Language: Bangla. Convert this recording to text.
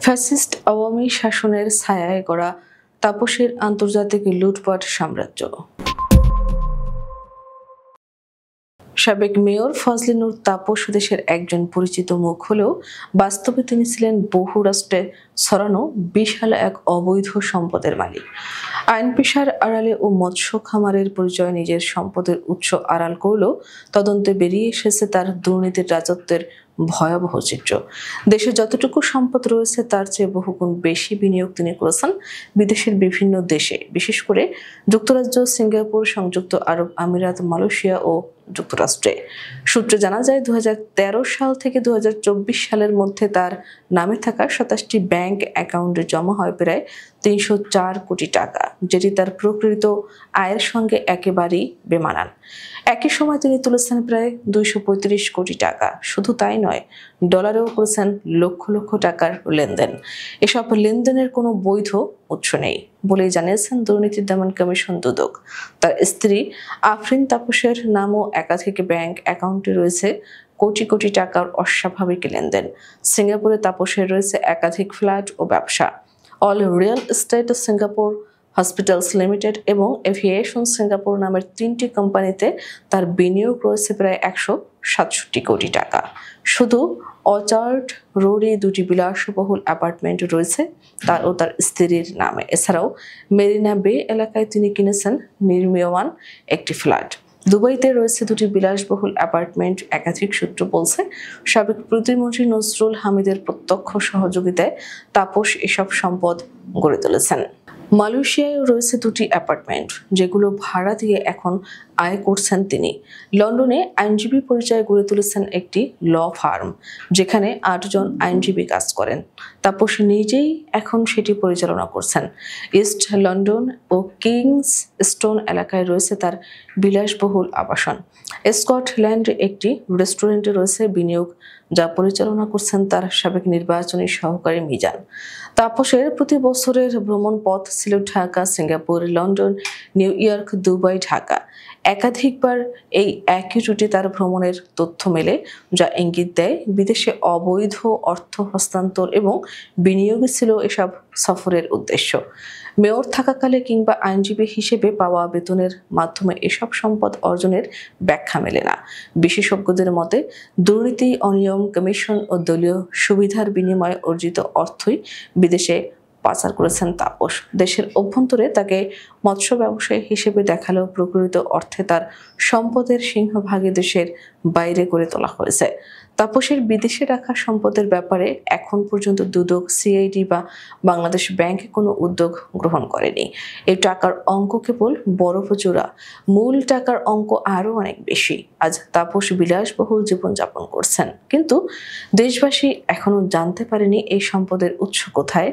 ফ্যাসিস্ট আওয়ামী শাসনের ছায়ায় গড়া তাপসের আন্তর্জাতিক লুটপাট সাম্রাজ্য। সাবেক মেয়র ফজলে নূর তাপস দেশের একজন পরিচিত মুখ হলেও বাস্তবে তিনি ছিলেন বহু রাষ্ট্রে ছড়ানো বিশাল এক অবৈধ সম্পদের মালিক। আইন পেশার আড়ালে ও মৎস্য খামারের পরিচয় নিজের সম্পদের উৎস আড়াল করলেও তদন্তে বেরিয়ে এসেছে তার দুর্নীতির রাজত্বের ভয়াবহ চিত্র। দেশে যতটুকু সম্পদ রয়েছে তার চেয়ে বহুগুণ বেশি বিনিয়োগ তিনি করেছেন বিদেশের বিভিন্ন দেশে, বিশেষ করে যুক্তরাজ্য, সিঙ্গাপুর, সংযুক্ত আরব আমিরাত, মালয়েশিয়া ও যুক্তরাষ্ট্রে। সূত্রে জানা যায় 2013 সাল থেকে 2024 সালের মধ্যে তার নামে থাকা 27টি ব্যাংক অ্যাকাউন্টে জমা হয় প্রায় 304 কোটি টাকা, যেটি তার প্রকৃত আয়ের সঙ্গে একেবারেই বেমানান। একই সময় তিনি তুলেছেন প্রায় 235 কোটি টাকা। শুধু তাই নয়, ডলারেও করেছেন লক্ষ লক্ষ টাকার লেনদেন। এসব লেনদেনের কোনো বৈধ উৎস নেই বলেই জানিয়েছেন দুর্নীতি দমন কমিশন দুদক। তার স্ত্রী আফরিন তাপসের নামও একাধিক ব্যাংক অ্যাকাউন্টে রয়েছে কোটি কোটি টাকার অস্বাভাবিক লেনদেন। সিঙ্গাপুরে তাপসের রয়েছে একাধিক ফ্ল্যাট ও ব্যবসা। All real estate Singapore, hospitals limited এবং এভিয়েশন সিঙ্গাপুর নামের 3টি কোম্পানিতে তার বিনিয়োগ রয়েছে প্রায় 167 কোটি টাকা। শুধু অর্চার্ড রোডে 2টি বিলাসবহুল অ্যাপার্টমেন্ট রয়েছে তার ও তার স্ত্রীর নামে। এছাড়াও মেরিনা বে এলাকায় তিনি কিনেছেন নির্মীয়মান একটি ফ্ল্যাট। দুবাইতে রয়েছে 2টি বিলাসবহুল অ্যাপার্টমেন্ট। একাধিক সূত্র বলছে, সাবেক প্রতিমন্ত্রী নজরুল হামিদের প্রত্যক্ষ সহযোগিতায় তাপস এসব সম্পদ গড়ে তুলেছেন। মালয়েশিয়ায় রয়েছে 2টি অ্যাপার্টমেন্ট, যেগুলো ভাড়া দিয়ে এখন আয় করছেন তিনি। লন্ডনে আইনজীবী পরিচয়ে গড়ে তুলেছেন একটি ল ফার্ম, যেখানে 8 জন আইনজীবী কাজ করেন। তাপস নিজেই এখন সেটি পরিচালনা করছেন। ইস্ট লন্ডন ও কিংস স্টোন এলাকায় রয়েছে তার বিলাসবহুল আবাসন। স্কটল্যান্ডে একটি রেস্টুরেন্টে রয়েছে বিনিয়োগ, যা পরিচালনা করছেন তার সাবেক নির্বাচনী সহকারী মিজান। তাপসের প্রতি বছরের ভ্রমণ পথ ছিল Dhaka, Singapore, London, new York, Dubai, Dhaka. একাধিকবার এই একই রুটে তার ভ্রমণের তথ্য মেলে, যা ইঙ্গিত দেয় বিদেশে অবৈধ অর্থ হস্তান্তর এবং বিনিয়োগই ছিল এসব সফরের উদ্দেশ্য। মেয়র থাকাকালে কিংবা আইনজীবী হিসেবে পাওয়া বেতনের মাধ্যমে এসব সম্পদ অর্জনের ব্যাখ্যা মেলে না। বিশেষজ্ঞদের মতে, দুর্নীতি, অনিয়ম, কমিশন ও দলীয় সুবিধার বিনিময়ে অর্জিত অর্থই বিদেশে পাচার করেছেন তাপস। দেশের অভ্যন্তরে তাকে মৎস্য ব্যবসায়ী হিসেবে দেখালেও প্রকৃত অর্থে তার সম্পদের সিংহভাগই দেশের বাইরে করে তোলা হয়েছে। তাপসের বিদেশে রাখা সম্পদের ব্যাপারে এখন পর্যন্ত দুদক, সিআইডি বা বাংলাদেশ ব্যাংক কোনো উদ্যোগ গ্রহণ করেনি। এই টাকার অঙ্ক কেবল বরফজোড়া, মূল টাকার অঙ্ক আরও অনেক বেশি। আজ তাপস বিলাসবহুল জীবনযাপন করছেন, কিন্তু দেশবাসী এখনো জানতে পারেনি এই সম্পদের উৎস কোথায়,